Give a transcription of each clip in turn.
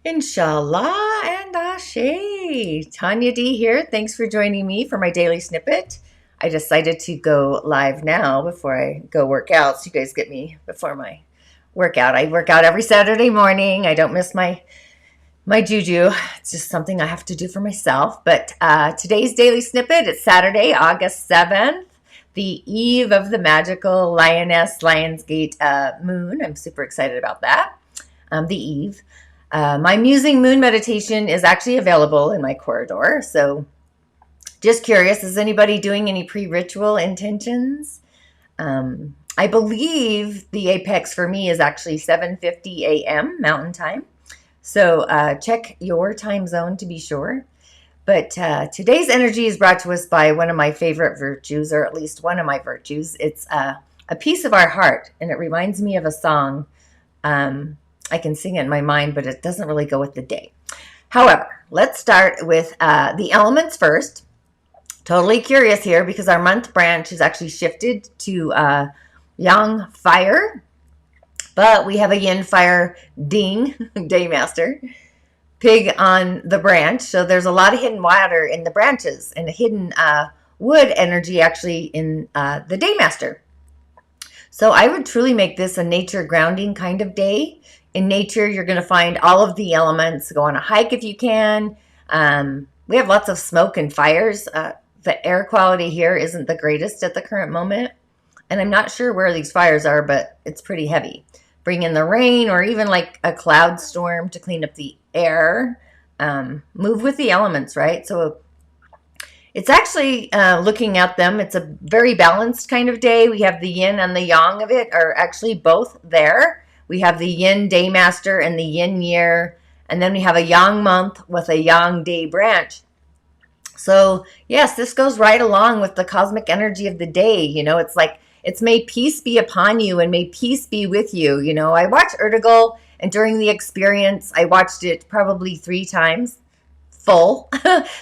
InShalla and Ashe. Tonya D here. Thanks for joining me for my daily snippet. I decided to go live now before I go work out, so you guys get me before my workout. I work out every Saturday morning. I don't miss my juju. It's just something I have to do for myself. But today's daily snippet, it's Saturday, August 7th, the eve of the magical Lionsgate moon. I'm super excited about that. The eve. My Musing Moon meditation is actually available in my corridor. So just curious, is anybody doing any pre-ritual intentions? I believe the apex for me is actually 7:50 a.m. Mountain Time. So check your time zone to be sure. But today's energy is brought to us by one of my favorite virtues, or at least one of my virtues. It's a piece of our heart, and it reminds me of a song. I can sing it in my mind, but it doesn't really go with the day. However, let's start with the elements first. Totally curious here because our month branch is actually shifted to Yang Fire, but we have a Yin Fire Ding, Daymaster, Pig on the branch. So there's a lot of hidden water in the branches and a hidden wood energy actually in the Daymaster. So I would truly make this a nature grounding kind of day. In nature, you're going to find all of the elements. Go on a hike if you can. We have lots of smoke and fires. The air quality here isn't the greatest at the current moment. And I'm not sure where these fires are, but it's pretty heavy. Bring in the rain or even like a cloud storm to clean up the air. Move with the elements, right? So it's actually looking at them. It's a very balanced kind of day. We have the yin and the yang of it are actually both there. We have the yin daymaster and the yin year. And then we have a yang month with a yang day branch. So yes, this goes right along with the cosmic energy of the day. You know, it's like, it's may peace be upon you and may peace be with you. You know, I watched Ertugrul, and during the experience, I watched it probably 3 times full.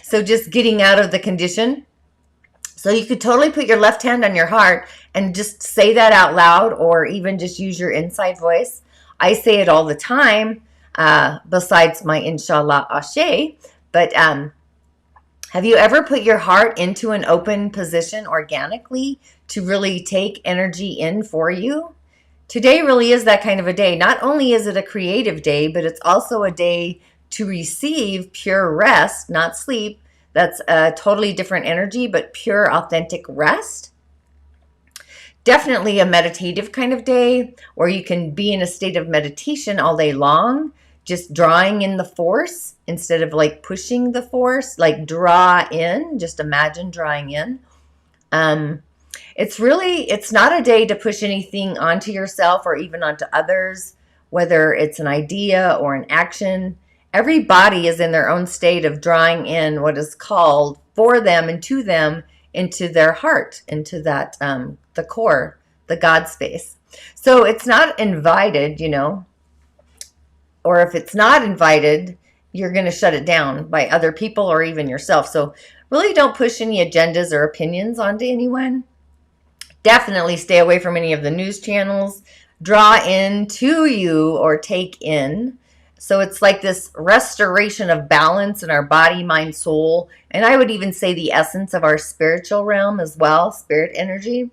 So just getting out of the condition. So you could totally put your left hand on your heart and just say that out loud, or even just use your inside voice. I say it all the time, besides my InShalla Ashe. But have you ever put your heart into an open position organically to really take energy in for you? Today really is that kind of a day. Not only is it a creative day, but it's also a day to receive pure rest, not sleep. That's a totally different energy, but pure, authentic rest. Definitely a meditative kind of day where you can be in a state of meditation all day long, just drawing in the force instead of like pushing the force, like draw in, just imagine drawing in. It's not a day to push anything onto yourself or even onto others, whether it's an idea or an action. Every body is in their own state of drawing in what is called for them and to them into their heart, into that, the core, the God space. So it's not invited, you know, or if it's not invited, you're going to shut it down by other people or even yourself. So really don't push any agendas or opinions onto anyone. Definitely stay away from any of the news channels. Draw in to you or take in. So it's like this restoration of balance in our body, mind, soul, and I would even say the essence of our spiritual realm as well, spirit energy.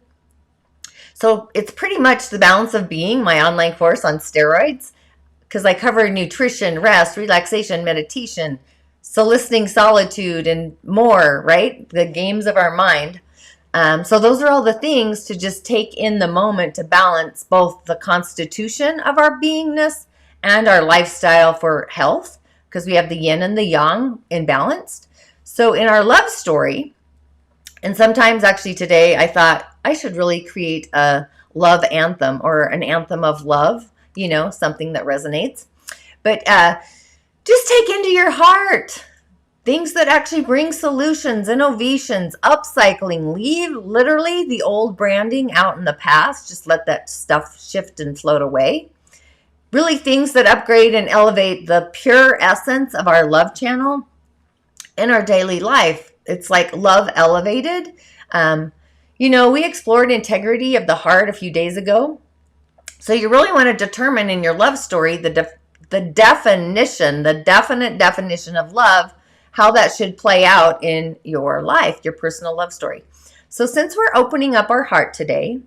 So it's pretty much the balance of being, my online course on steroids, because I cover nutrition, rest, relaxation, meditation, soliciting solitude, and more, right? The games of our mind. So those are all the things to just take in the moment to balance both the constitution of our beingness and our lifestyle for health, because we have the yin and the yang imbalanced. So in our love story, and sometimes actually today I thought I should really create a love anthem or an anthem of love, you know, something that resonates. But just take into your heart things that actually bring solutions, innovations, upcycling. Leave literally the old branding out in the past. Just let that stuff shift and float away. Really things that upgrade and elevate the pure essence of our love channel in our daily life. It's like love elevated. You know, we explored integrity of the heart a few days ago. So you really want to determine in your love story the the definite definition of love, how that should play out in your life, your personal love story. So since we're opening up our heart today,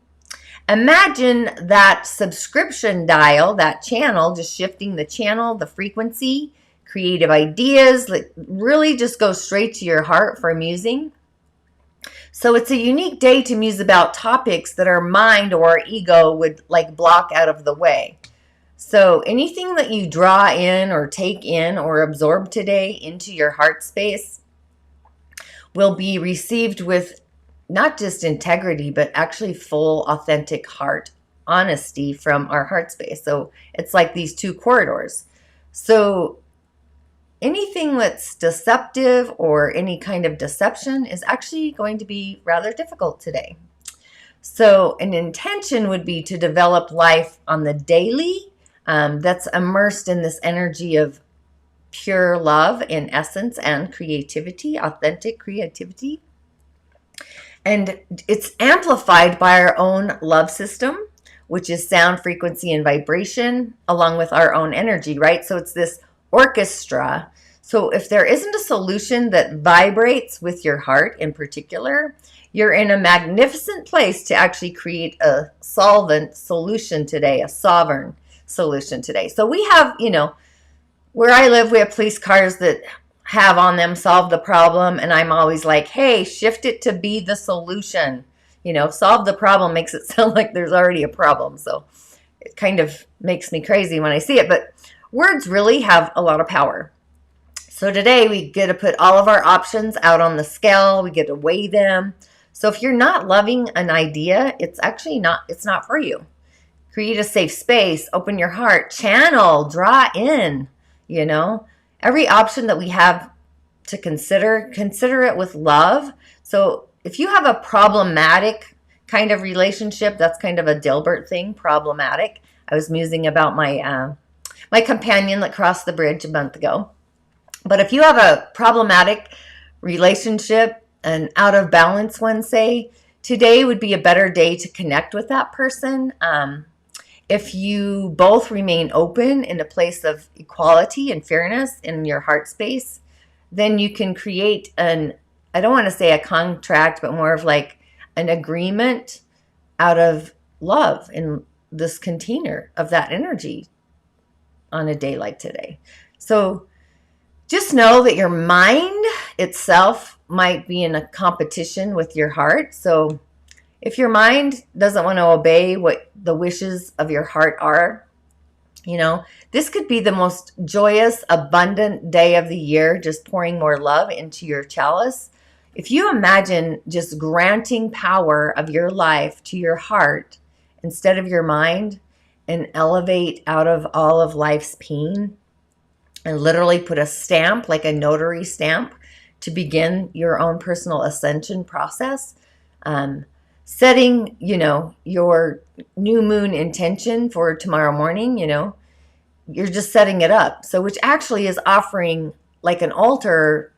imagine that subscription dial, that channel, just shifting the channel, the frequency, creative ideas, like really just go straight to your heart for musing. So it's a unique day to muse about topics that our mind or our ego would like block out of the way. So anything that you draw in or take in or absorb today into your heart space will be received with not just integrity, but actually full, authentic heart honesty from our heart space. So it's like these two corridors. So anything that's deceptive or any kind of deception is actually going to be rather difficult today. So an intention would be to develop life on the daily that's immersed in this energy of pure love in essence and creativity, authentic creativity. And it's amplified by our own love system, which is sound, frequency, and vibration, along with our own energy, right? So it's this orchestra. So if there isn't a solution that vibrates with your heart in particular, you're in a magnificent place to actually create a solvent solution today, a sovereign solution today. So we have, where I live, we have police cars that have on them solve the problem, and I'm always like, hey, shift it to be the solution. Solve the problem makes it sound like there's already a problem. So it kind of makes me crazy when I see it, but words really have a lot of power. So today we get to put all of our options out on the scale. We get to weigh them. So if you're not loving an idea, it's not for you. Create a safe space, open your heart, channel, draw in, every option that we have to consider it with love. So if you have a problematic kind of relationship, that's kind of a Dilbert thing, problematic. I was musing about my companion that crossed the bridge a month ago. But if you have a problematic relationship, an out of balance one, say, today would be a better day to connect with that person. If you both remain open in a place of equality and fairness in your heart space, then you can create I don't want to say a contract, but more of like an agreement out of love in this container of that energy on a day like today. So just know that your mind itself might be in a competition with your heart. So if your mind doesn't want to obey what the wishes of your heart are, this could be the most joyous, abundant day of the year, just pouring more love into your chalice. If you imagine just granting power of your life to your heart instead of your mind and elevate out of all of life's pain and literally put a stamp, like a notary stamp, to begin your own personal ascension process, setting, your new moon intention for tomorrow morning, you're just setting it up. So which actually is offering like an altar,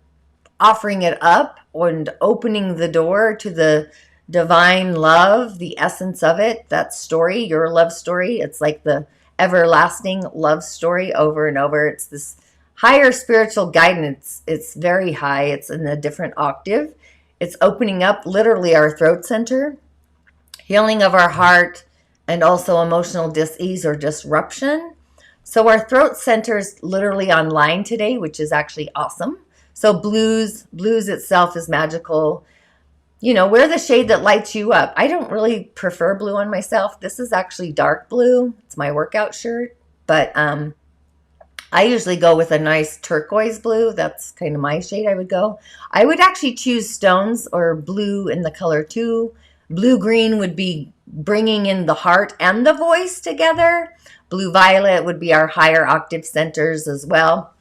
offering it up and opening the door to the divine love, the essence of it, that story, your love story. It's like the everlasting love story over and over. It's this higher spiritual guidance. It's very high. It's in a different octave. It's opening up literally our throat center, healing of our heart, and also emotional dis-ease or disruption. So our throat center is literally online today, which is actually awesome. So blues itself is magical. Wear the shade that lights you up. I don't really prefer blue on myself. This is actually dark blue. It's my workout shirt. But I usually go with a nice turquoise blue. That's kind of my shade I would go. I would actually choose stones or blue in the color too. Blue-green would be bringing in the heart and the voice together. Blue-violet would be our higher octave centers as well.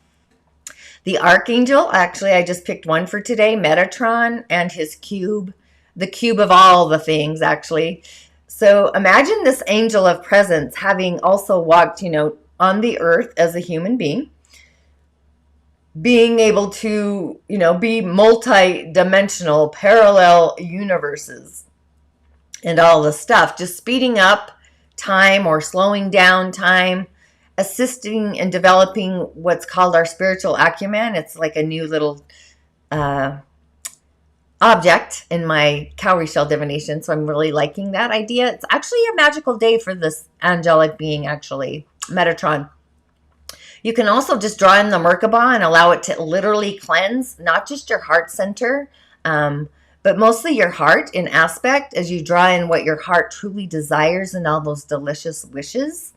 The Archangel, actually, I just picked one for today, Metatron, and his cube, the cube of all the things, actually. So imagine this angel of presence having also walked, on the earth as a human being, being able to, be multi-dimensional, parallel universes and all the stuff, just speeding up time or slowing down time assisting in developing what's called our spiritual acumen. It's like a new little object in my cowrie shell divination, so I'm really liking that idea. It's actually a magical day for this angelic being, actually, Metatron. You can also just draw in the Merkaba and allow it to literally cleanse, not just your heart center, but mostly your heart in aspect, as you draw in what your heart truly desires and all those delicious wishes.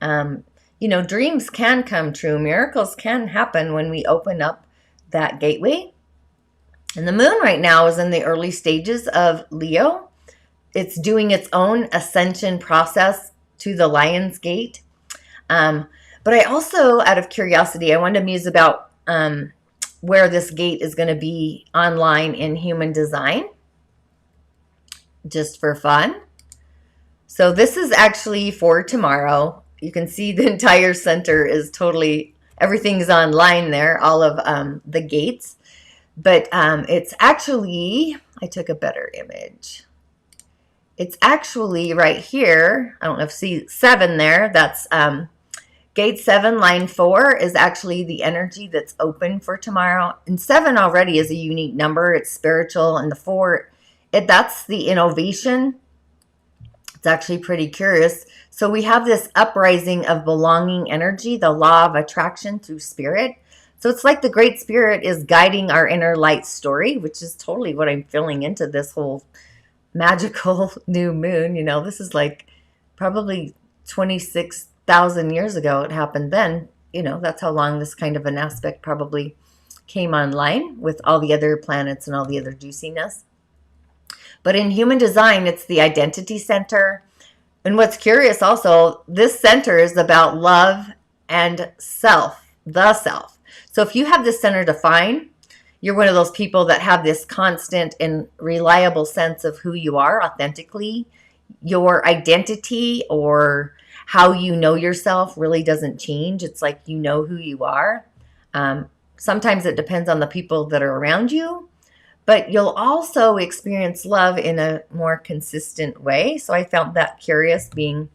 Dreams can come true. Miracles can happen when we open up that gateway. And the moon right now is in the early stages of Leo. It's doing its own ascension process to the Lion's Gate. But I also, out of curiosity, I wanted to muse about where this gate is going to be online in human design, just for fun. So this is actually for tomorrow. You can see the entire center is totally, everything's online there, all of the gates. But it's actually, I took a better image. It's actually right here. I don't know if see 7 there. That's gate 7, line 4 is actually the energy that's open for tomorrow. And 7 already is a unique number. It's spiritual. And the 4, that's the innovation. It's actually pretty curious. So we have this uprising of belonging energy, the law of attraction through spirit. So it's like the Great Spirit is guiding our inner light story, which is totally what I'm feeling into this whole magical new moon. This is like probably 26,000 years ago it happened then. That's how long this kind of an aspect probably came online with all the other planets and all the other juiciness. But in human design, it's the identity center. And what's curious also, this center is about love and self, the self. So if you have this center defined, you're one of those people that have this constant and reliable sense of who you are authentically. Your identity or how you know yourself really doesn't change. It's like you know who you are. Sometimes it depends on the people that are around you, but you'll also experience love in a more consistent way. So I found that curious, being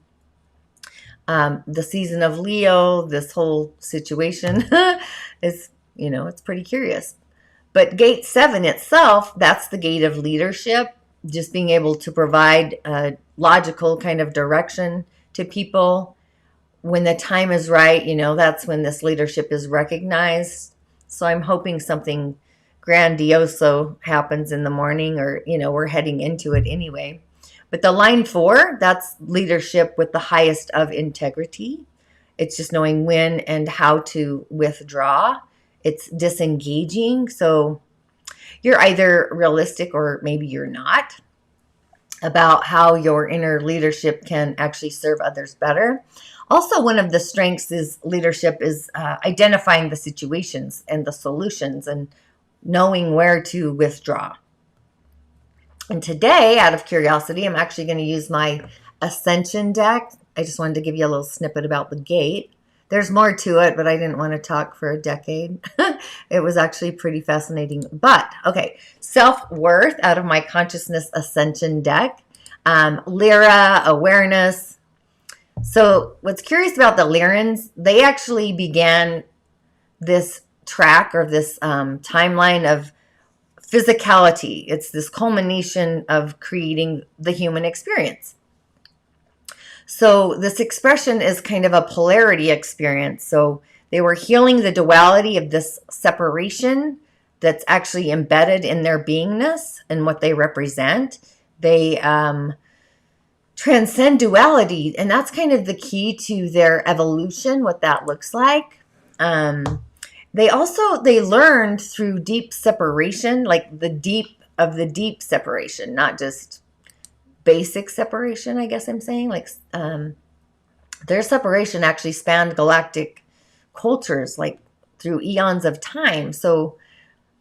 the season of Leo, this whole situation is, it's pretty curious. But gate 7 itself, that's the gate of leadership, just being able to provide a logical kind of direction to people. When the time is right, that's when this leadership is recognized. So I'm hoping something grandioso happens in the morning, or, we're heading into it anyway. But the line 4, that's leadership with the highest of integrity. It's just knowing when and how to withdraw. It's disengaging. So you're either realistic or maybe you're not about how your inner leadership can actually serve others better. Also, one of the strengths is leadership is identifying the situations and the solutions and knowing where to withdraw. And today, out of curiosity, I'm actually going to use my Ascension deck. I just wanted to give you a little snippet about the gate. There's more to it, but I didn't want to talk for a decade. It was actually pretty fascinating. But, okay, self-worth out of my Consciousness Ascension deck. Lyra, awareness. So what's curious about the Lyrans, they actually began this track or this timeline of physicality. It's this culmination of creating the human experience. So this expression is kind of a polarity experience. So they were healing the duality of this separation that's actually embedded in their beingness and what they represent. They transcend duality, and that's kind of the key to their evolution, what that looks like. They learned through deep separation, like the deep of the deep separation, not just basic separation, I guess I'm saying. Like their separation actually spanned galactic cultures, like through eons of time. So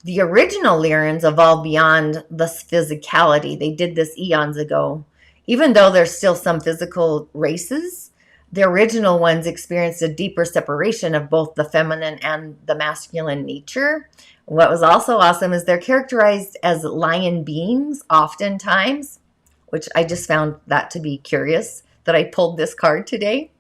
the original Lyrans evolved beyond this physicality. They did this eons ago. Even though there's still some physical races, the original ones experienced a deeper separation of both the feminine and the masculine nature. What was also awesome is they're characterized as lion beings oftentimes, which I just found that to be curious that I pulled this card today.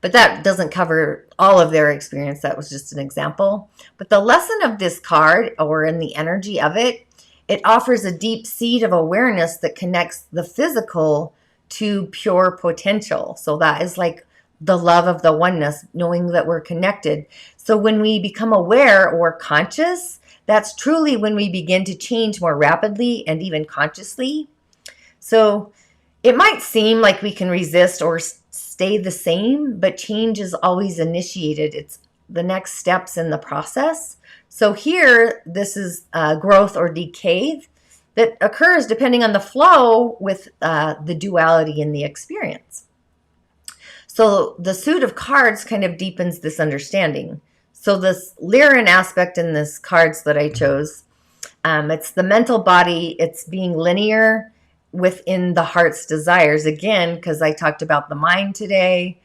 But that doesn't cover all of their experience. That was just an example. But the lesson of this card, or in the energy of it, it offers a deep seed of awareness that connects the physical to pure potential. So that is like the love of the oneness, knowing that we're connected. So when we become aware or conscious, that's truly when we begin to change more rapidly and even consciously. So it might seem like we can resist or stay the same, but change is always initiated. It's the next steps in the process. So here, this is growth or decay that occurs depending on the flow with the duality in the experience. So the suit of cards kind of deepens this understanding. So this Lyran aspect in this cards that I chose, it's the mental body, it's being linear within the heart's desires. Again, because I talked about the mind today,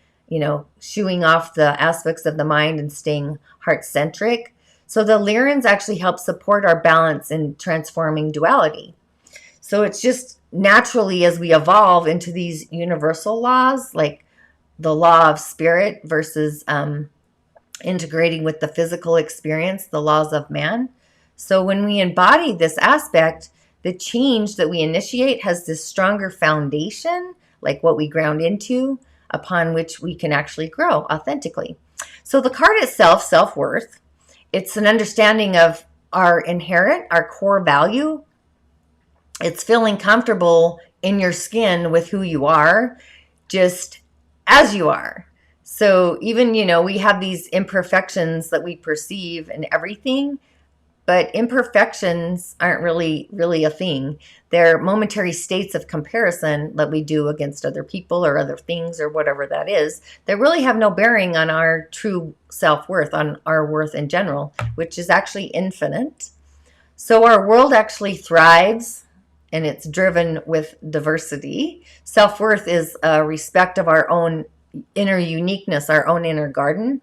shooing off the aspects of the mind and staying heart-centric. So the Lyrans actually help support our balance in transforming duality. So it's just naturally as we evolve into these universal laws, like the law of spirit versus integrating with the physical experience, the laws of man. So when we embody this aspect, the change that we initiate has this stronger foundation, like what we ground into, upon which we can actually grow authentically. So the card itself, self-worth, it's an understanding of our inherent, our core value. It's feeling comfortable in your skin with who you are, just as you are. So even, we have these imperfections that we perceive in everything, but imperfections aren't really a thing. They're momentary states of comparison that we do against other people or other things or whatever that is, that really have no bearing on our true self-worth, on our worth in general, which is actually infinite. So our world actually thrives, and it's driven with diversity. Self-worth is a respect of our own inner uniqueness, our own inner garden,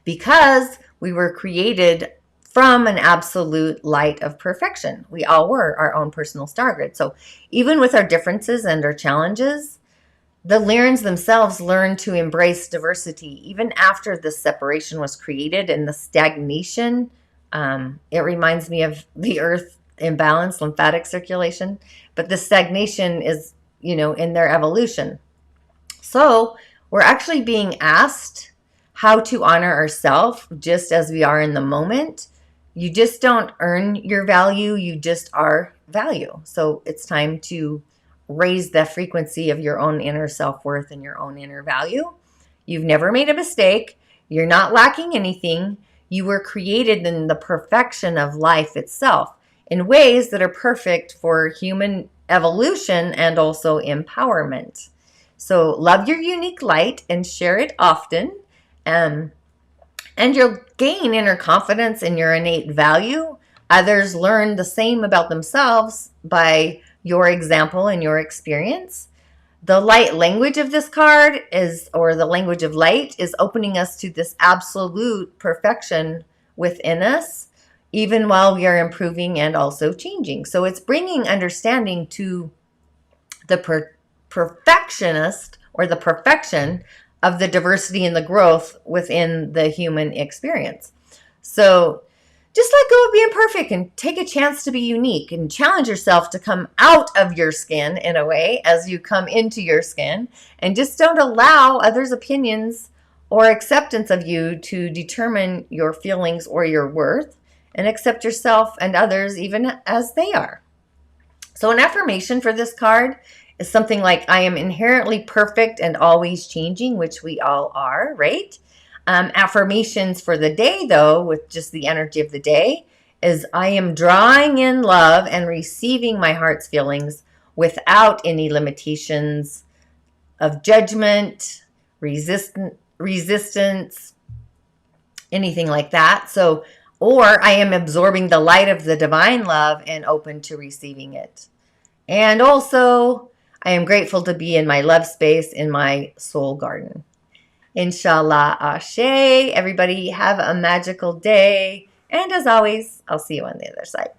because we were created from an absolute light of perfection. We all were our own personal star grid. So even with our differences and our challenges, the Lyrans themselves learned to embrace diversity even after the separation was created and the stagnation. It reminds me of the earth imbalance, lymphatic circulation, but the stagnation is, in their evolution. So we're actually being asked how to honor ourselves just as we are in the moment. You just don't earn your value, you just are value. So it's time to raise the frequency of your own inner self-worth and your own inner value. You've never made a mistake. You're not lacking anything. You were created in the perfection of life itself in ways that are perfect for human evolution and also empowerment. So love your unique light and share it often. And you'll gain inner confidence in your innate value. Others learn the same about themselves by your example and your experience. The light language of this card or the language of light, is opening us to this absolute perfection within us, even while we are improving and also changing. So it's bringing understanding to the perfectionist, or the perfection of the diversity and the growth within the human experience. So just let go of being perfect and take a chance to be unique and challenge yourself to come out of your skin in a way as you come into your skin, and just don't allow others' opinions or acceptance of you to determine your feelings or your worth, and accept yourself and others even as they are. So an affirmation for this card is something like, I am inherently perfect and always changing, which we all are, right? Affirmations for the day, though, with just the energy of the day, is I am drawing in love and receiving my heart's feelings without any limitations of judgment, resistance, anything like that. So, or I am absorbing the light of the divine love and open to receiving it. And also, I am grateful to be in my love space, in my soul garden. InShalla, Ashe. Everybody have a magical day. And as always, I'll see you on the other side.